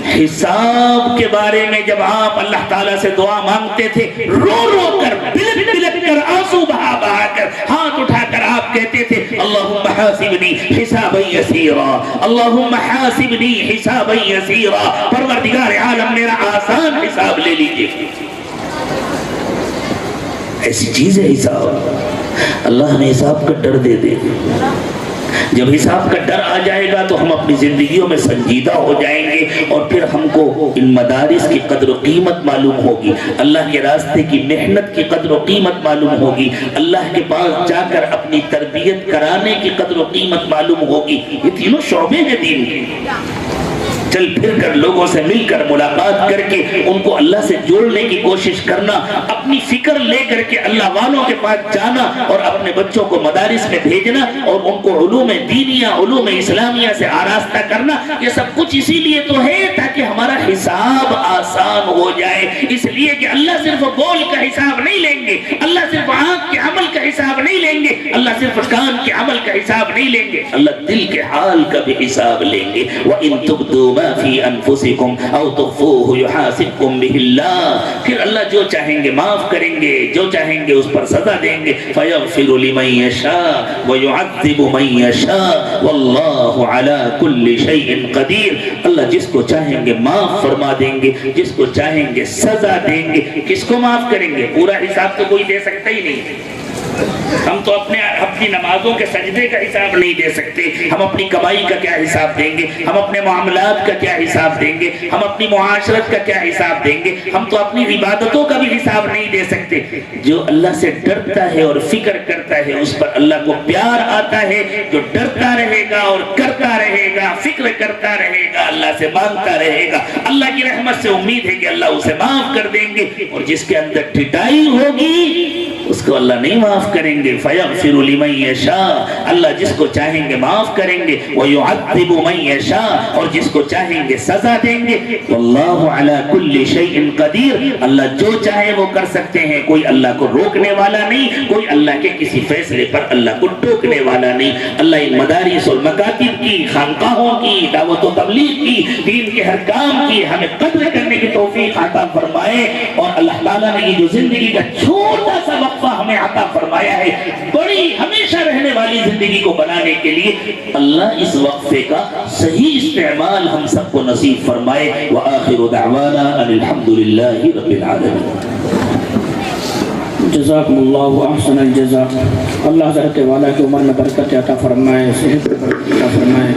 حساب کے بارے میں جب آپ اللہ تعالیٰ سے دعا مانگتے تھے، رو رو کر بلک بلک کر آنسو بہا بہا کر ہاتھ اٹھا کر آپ کہتے تھے اللہم حاسبنی حسابا یسیرا، اللہم حاسبنی حسابا یسیرا، پروردگار عالم میرا آسان حساب لے لیجئے۔ ایسی چیز ہے حساب، اللہ نے حساب کا ڈر دے دے۔ جب حساب کا ڈر آ جائے گا تو ہم اپنی زندگیوں میں سنجیدہ ہو جائیں گے اور پھر ہم کو ان مدارس کی قدر و قیمت معلوم ہوگی، اللہ کے راستے کی محنت کی قدر و قیمت معلوم ہوگی، اللہ کے پاس جا کر اپنی تربیت کرانے کی قدر و قیمت معلوم ہوگی۔ یہ تینوں شعبے ہیں دین کے۔ چل پھر کر لوگوں سے مل کر ملاقات کر کے ان کو اللہ سے جوڑنے کی کوشش کرنا، اپنی فکر لے کر کے اللہ والوں کے پاس جانا اور اپنے بچوں کو مدارس میں بھیجنا اور ان کو علوم دینیہ علوم اسلامیہ سے آراستہ کرنا، یہ سب کچھ اسی لیے تو ہے تاکہ ہمارا حساب آسان ہو جائے۔ اس لیے کہ اللہ صرف بول کا حساب نہیں لیں گے، اللہ صرف آنکھ کے عمل کا حساب نہیں لیں گے، اللہ صرف کان کے عمل کا حساب نہیں لیں گے، اللہ دل کے حال کا بھی حساب لیں گے۔ وَإِن تُبْدُوا مَا فِي أَنفُسِكُمْ أَوْ تُخْفُوهُ يُحَاسِبْكُمْ بِهِ اللَّهُ، پھر اللہ جو چاہیں گے معاف کریں گے، جو چاہیں گے اس پر سزا دیں گے۔ فَيَغْفِرُ لِمَن يَشَاءُ وَيُعَذِّبُ مَن يَشَاءُ وَاللَّهُ عَلَى كُلِّ شَيْءٍ قَدِيرٌ، اللہ جس کو چاہیں گے معاف فرما دیں گے، جس کو چاہیں گے سزا دیں گے۔ کس کو معاف کریں گے؟ پورا حساب تو کوئی دے سکتا ہی نہیں۔ ہم تو اپنی نمازوں کے سجدے کا حساب نہیں دے سکتے، ہم اپنی کمائی کا کیا حساب دیں گے، ہم اپنے معاملات کا کیا حساب دیں گے، ہم اپنی معاشرت کا کیا حساب دیں گے، ہم تو اپنی عبادتوں کا بھی حساب نہیں دے سکتے۔ جو اللہ سے ڈرتا ہے اور فکر کرتا ہے اس پر اللہ کو پیار آتا ہے، جو ڈرتا رہے گا اور کرتا رہے گا، فکر کرتا رہے گا، اللہ سے مانگتا رہے گا، اللہ کی رحمت سے امید ہے کہ اللہ اسے معاف کر دیں گے، اور جس کے اندر ٹھٹائی ہوگی اس کو اللہ نہیں معاف کریں گے۔ فَيَغْفِرُ لِمَن يَشَاءُ، اللہ جس کو چاہیں گے معاف کریں گے، وَيُعَذِّبُ مَن يَشَاءُ، اور جس کو چاہیں گے سزا دیں گے۔ وَاللَّهُ عَلَى كُلِّ شَيْءٍ قَدِيرٌ، اللہ جو چاہے وہ کر سکتے ہیں، کوئی اللہ کو روکنے والا نہیں، کوئی اللہ کے کسی فیصلے پر اللہ کو ٹوکنے والا نہیں۔ اللہ ان مدارس اور مکاتب کی، خانقاہوں کی، دعوت و تبلیغ کی، دین کے ہر کام کی ہمیں قدر کرنے کی توفیق عطا فرمائے، اور اللہ تعالیٰ نے یہ جو زندگی کا چھوٹا سا وقفہ ہمیں عطا فرمایا ہے، بڑی ہمیشہ رہنے والی زندگی کو بنانے کے لیے اللہ اس وقفے کا صحیح استعمال ہم سب کو نصیب فرمائے۔ وآخر دعوانا ان الحمد للہ رب العالمین۔ جزاکم اللہ احسن الجزاء، اللہ حضرت والا کی عمر میں برکت عطا فرمائے، صحت عطا فرمائے۔